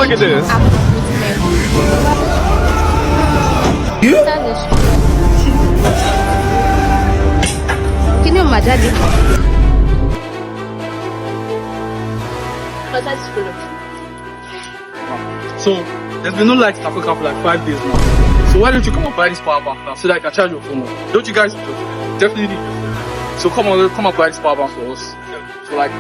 look at this. You? Can you imagine? So there's been no light in Africa for like 5 days now. So why don't you come and buy this power bank now so that I can charge your phone more? Don't you guys definitely need it? So come and buy this power bank for us. So like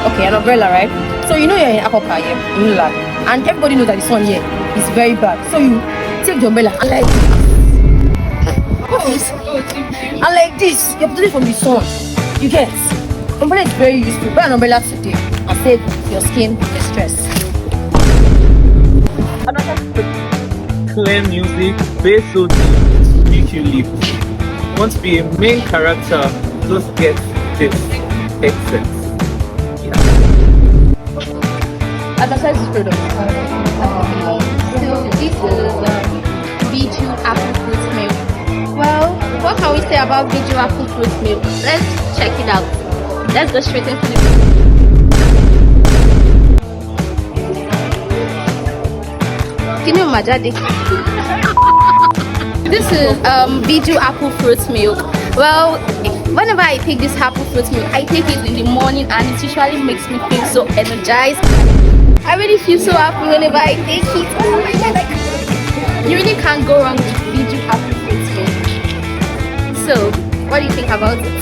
okay, an umbrella, right? So you know you're in Apple Car here, in Unilag, and everybody knows that this one here is very bad. So you take the umbrella and like this. And like this, you have to do it from the sun. You get umbrella is very useful. Buy an umbrella today and save your skin the stress. Clear music, bass so deep, make you leap. Want to be a main character, just get this headset. Advertise this product. So this is B2 apple fruit milk. Well, what can we say about B2 apple fruit milk? Let's check it out. Let's go straight into it. Can you imagine this? This is B2 apple fruit milk. Well, whenever I take this apple fruit milk, I take it in the morning and it usually makes me feel so energized. I really feel so happy whenever I take it. Oh my god, you really can't go wrong with B2 apple fruit milk. So, what do you think about it?